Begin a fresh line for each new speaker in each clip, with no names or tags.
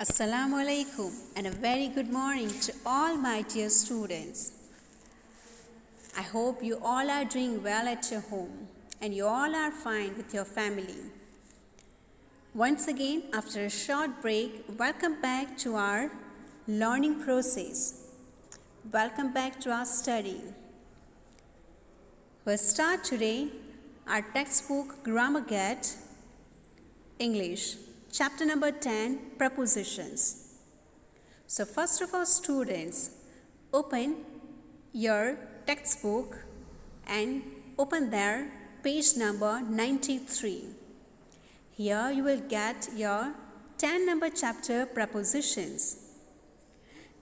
Assalamu alaikum and a very good morning to all my dear students. I hope you all are doing well at your home and you all are fine with your family. Once again, after a short break, welcome back to our learning process. Welcome back to our study. We'll start today our textbook Grammar Guide, English. Chapter number 10, Prepositions. So first of all, students, open your textbook and open there page number 93. Here you will get your 10 number chapter Prepositions.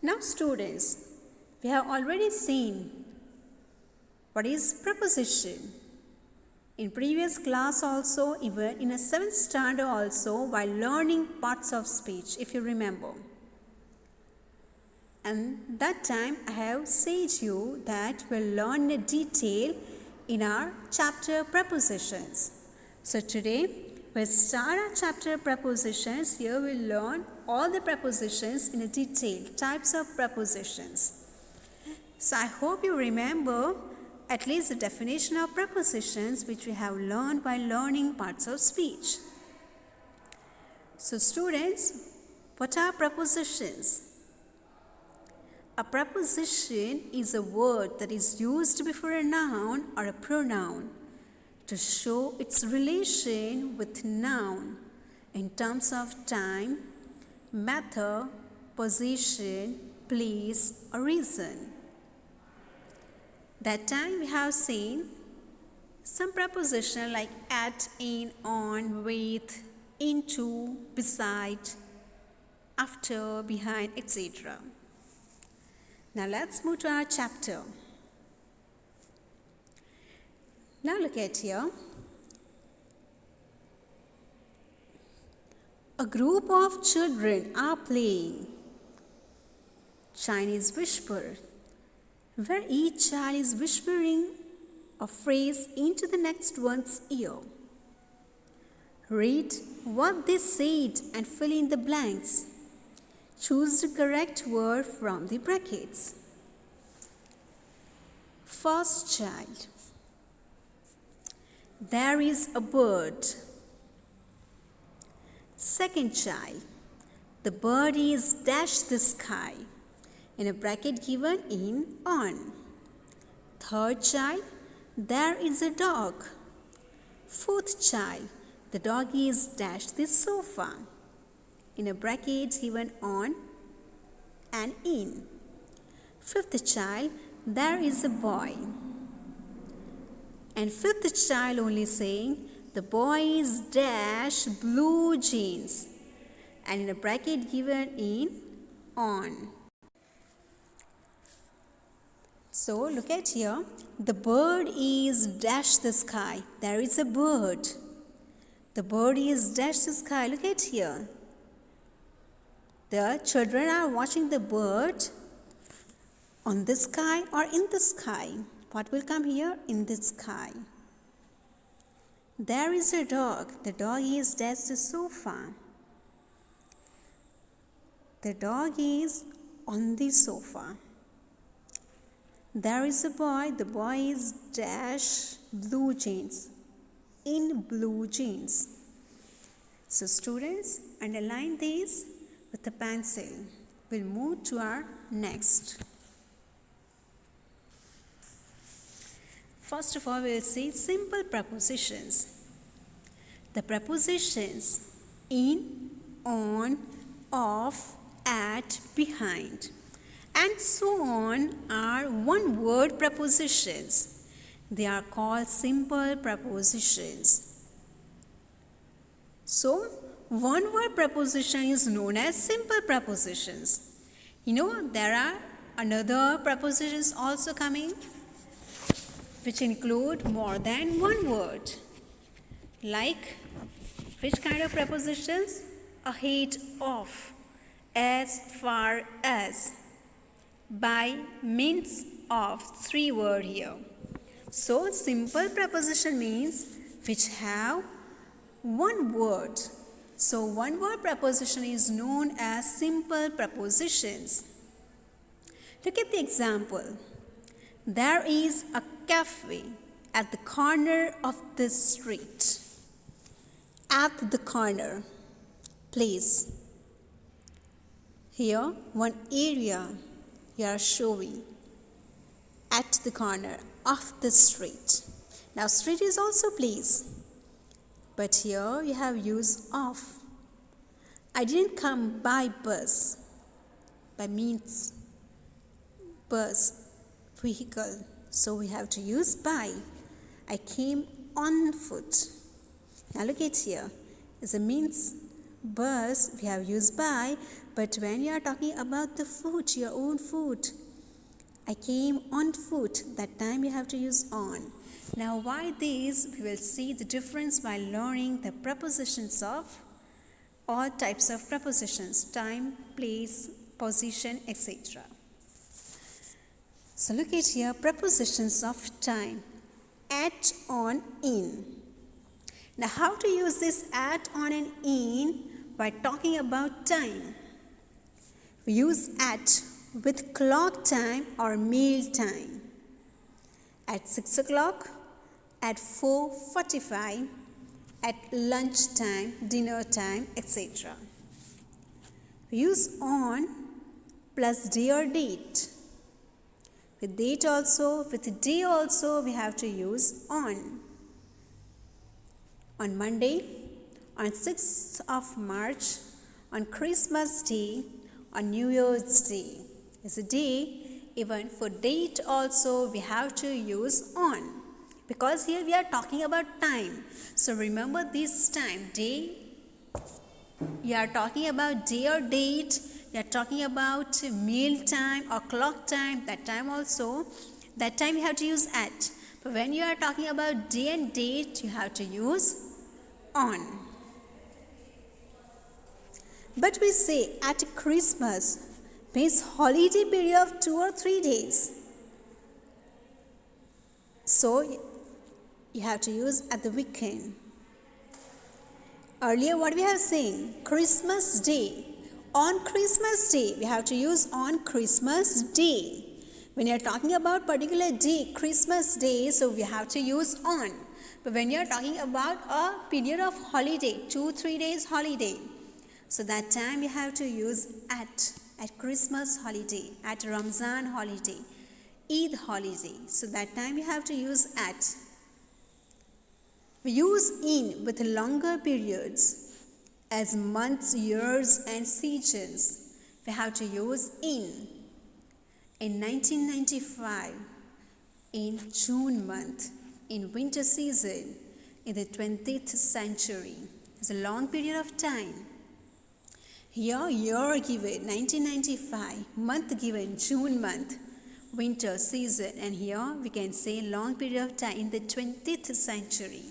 Now students, we have already seen what is preposition. In previous class also, even in a 7th standard also, while learning parts of speech, if you remember. And that time I have said you that we'll learn in detail in our chapter prepositions. So today we'll start our chapter prepositions. Here we'll learn all the prepositions in a detail, types of prepositions. So I hope you remember at least the definition of prepositions which we have learned by learning parts of speech. So students, what are prepositions? A preposition is a word that is used before a noun or a pronoun to show its relation with noun in terms of time, method, position, place, or reason. That time we have seen some preposition like at, in, on, with, into, beside, after, behind, etc. Now let's move to our chapter. Now look at here. A group of children are playing Chinese whisper, where each child is whispering a phrase into the next one's ear. Read what they said and fill in the blanks. Choose the correct word from the brackets. First child. There is a bird. Second child. The bird is dash the sky. In a bracket given in on. Third child, there is a dog. Fourth child, the dog is dash the sofa. In a bracket given on and in. Fifth child, there is a boy. And fifth child only saying, the boy is dash blue jeans. And in a bracket given in on. So look at here, the bird is dash the sky. There is a bird. The bird is dash the sky. Look at here. The children are watching the bird on the sky or in the sky. What will come here? In the sky. There is a dog. The dog is dash the sofa. The dog is on the sofa. There is a boy, the boy is dash blue jeans, in blue jeans. So students, underline these with a pencil. We'll move to our next. First of all, we'll see simple prepositions. The prepositions in, on, off, at, behind, and so on are one-word prepositions. They are called simple prepositions. So, one-word preposition is known as simple prepositions. You know, there are another prepositions also coming which include more than one word. Like, which kind of prepositions? Ahead of, as far as, by means of, 3 words here. So simple preposition means which have one word So one word preposition is known as simple prepositions. Look at the example. There is a cafe at the corner of the street. At the corner, place. Here, one area you are showing. At the corner of the street. Now, street is also place. But here you have used of. I didn't come by bus. By means bus, vehicle. So we have to use by. I came on foot. Now look at here. As a means bus, we have used by. But when you are talking about the foot, your own foot, I came on foot. That time you have to use on. Now why this? We will see the difference by learning the prepositions of all types of prepositions. Time, place, position, etc. So look at here. Prepositions of time. At, on, in. Now how to use this at, on and in by talking about time? We use at with clock time or meal time. At 6 o'clock, at 4:45, at lunch time, dinner time, etc. We use on plus day or date. With date also, with day also, we have to use on. On Monday, on 6th of March, on Christmas Day, on New Year's Day. Is a day. Even for date also we have to use on. Because here we are talking about time. So remember this time, day. You are talking about day or date. You are talking about meal time or clock time. That time also. That time you have to use at. But when you are talking about day and date, you have to use on. But we say at Christmas means holiday period of 2 or 3 days. So you have to use at the weekend. Earlier what we have seen, Christmas Day. On Christmas Day, we have to use on Christmas Day. When you are talking about particular day, Christmas Day, so we have to use on. But when you are talking about a period of holiday, 2-3 days holiday, so that time you have to use at Christmas holiday, at Ramzan holiday, Eid holiday. So that time you have to use at. We use in with longer periods as months, years and seasons. We have to use in. In 1995, in June month, in winter season, in the 20th century. It's a long period of time. Here, year given, 1995, month given, June month, winter season, and here we can say long period of time in the 20th century.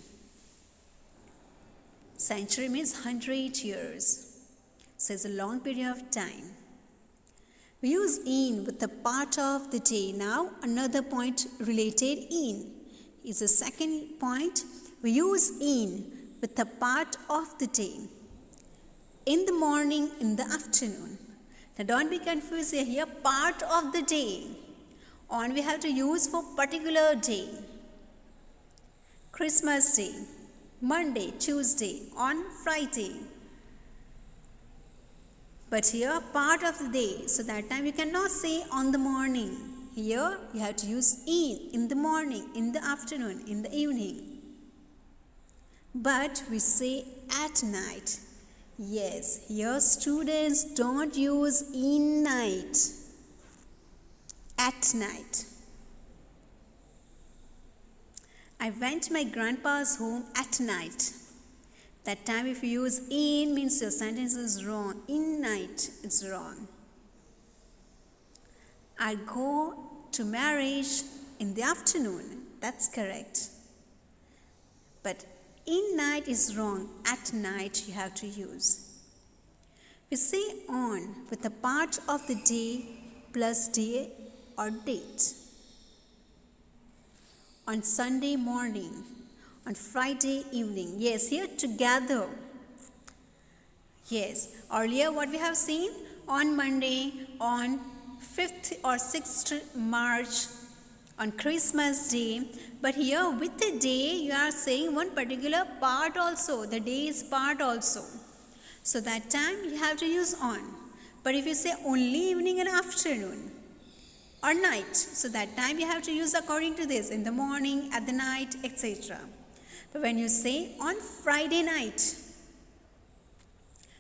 Century means 100 years. So it's a long period of time. We use in with the part of the day. Now another point related in is the second point. We use in with the part of the day. In the morning, in the afternoon. Now don't be confused here. Part of the day. On we have to use for particular day. Christmas Day, Monday, Tuesday, on Friday. But here part of the day. So that time you cannot say on the morning. Here you have to use in the morning, in the afternoon, in the evening. But we say at night. Yes, here students don't use in night. At night. I went to my grandpa's home at night. That time if you use in means your sentence is wrong. In night it's wrong. I go to marriage in the afternoon. That's correct. But in night is wrong. At night you have to use. We say on with the part of the day plus day or date. On Sunday morning, on Friday evening. Yes, here together. Yes, earlier what we have seen on Monday, on 5th or 6th March, on Christmas Day. But here with the day, you are saying one particular part also, the day's part also. So that time you have to use on. But if you say only evening and afternoon or night, so that time you have to use according to this, in the morning, at the night, etc. But when you say on Friday night,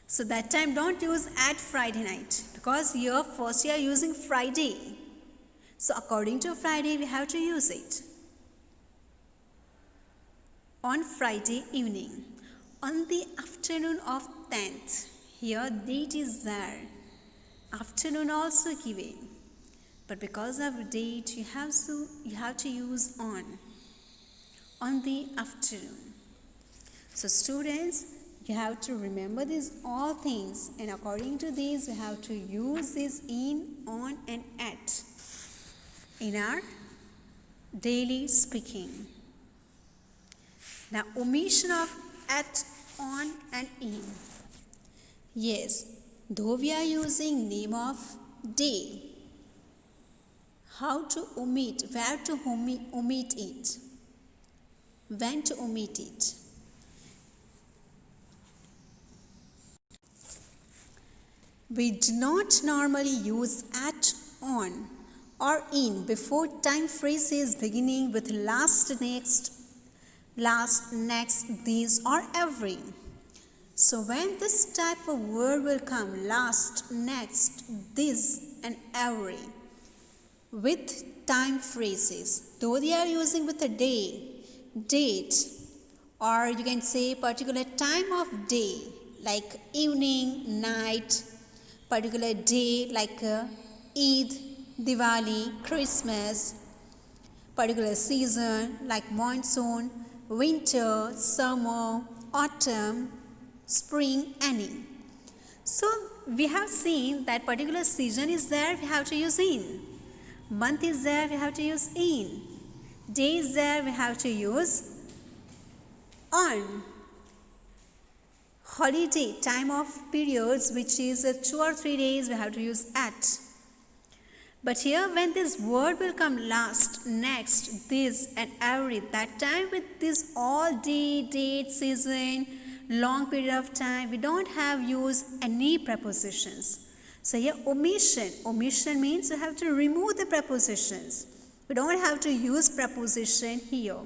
so that time don't use at Friday night, because here first you are using Friday. So according to Friday we have to use it. On Friday evening, on the afternoon of 10th, here date is there. Afternoon also given. But because of date, you have to use on the afternoon. So students, you have to remember these all things, and according to these, we have to use this in, on, and at in our daily speaking. Now, omission of at, on, and in. Yes, though we are using name of day, how to omit, where to omit it, when to omit it. We do not normally use at, on, or in before time phrases beginning with last, next, this, or every. So when this type of word will come, last, next, this, and every, with time phrases, though they are using with a day, date, or you can say particular time of day, like evening, night, particular day like Eid, Diwali, Christmas, particular season like monsoon, winter, summer, autumn, spring, any. So we have seen that particular season is there, we have to use in. Month is there, we have to use in. Day is there, we have to use on. Holiday, time of periods, which is 2 or 3 days, we have to use at. But here when this word will come last, next, this, and every, that time with this all day, date, season, long period of time, we don't have use any prepositions. So here omission means you have to remove the prepositions. We don't have to use preposition here.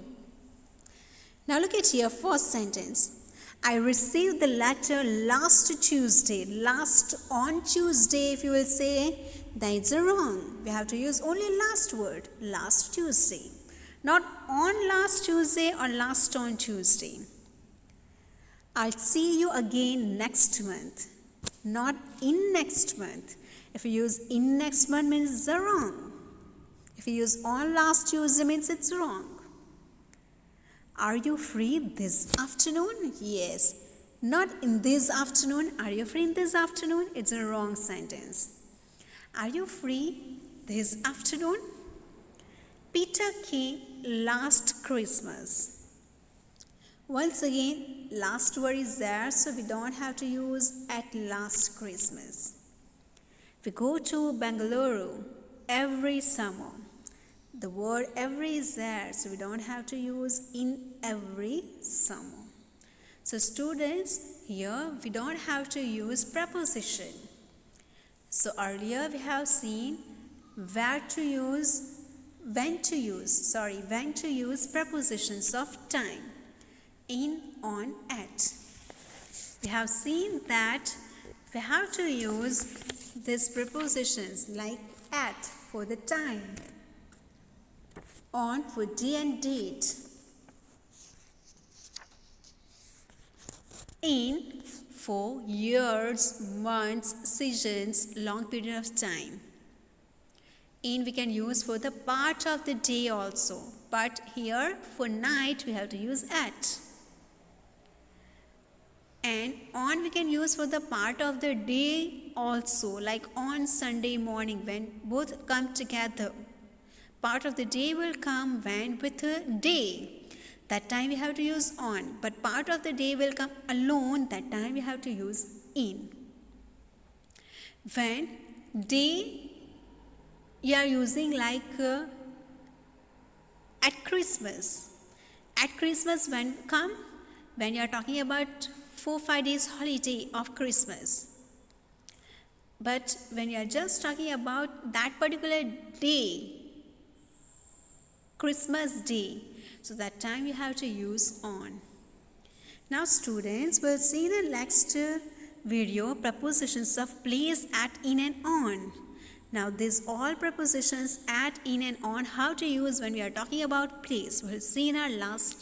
Now look at here, first sentence. I received the letter last Tuesday. Last on Tuesday, if you will say, that's wrong. We have to use only last word, last Tuesday. Not on last Tuesday or last on Tuesday. I'll see you again next month. Not in next month. If you use in next month means it's wrong. If you use on last Tuesday means it's wrong. Are you free this afternoon? Yes. Not in this afternoon. Are you free in this afternoon? It's a wrong sentence. Are you free this afternoon? Peter came last Christmas. Once again, last word is there, so we don't have to use at last Christmas. We go to Bengaluru every summer. The word every is there, so we don't have to use in every summer. So students, here we don't have to use preposition. So earlier we have seen when to use prepositions of time, in, on, at. We have seen that we have to use these prepositions like at for the time, on for day and date, in for years, months, seasons, long period of time. In we can use for the part of the day also, but here for night we have to use at. And on we can use for the part of the day also, like on Sunday morning when both come together. Part of the day will come when with a day. That time we have to use on. But part of the day will come alone. That time we have to use in. When day you are using like at Christmas. At Christmas when you are talking about 4-5 days holiday of Christmas. But when you are just talking about that particular day, Christmas day, so that time you have to use on. Now students, we'll see in the next video prepositions of place, at, in and on. Now these all prepositions at, in and on, how to use when we are talking about place, we'll see in our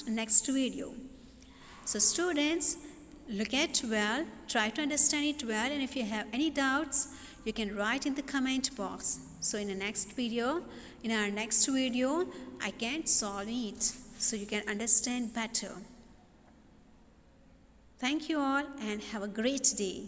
next video. So students, look at well, try to understand it well, and if you have any doubts, you can write in the comment box. So in our next video, I can solve it so you can understand better. Thank you all and have a great day.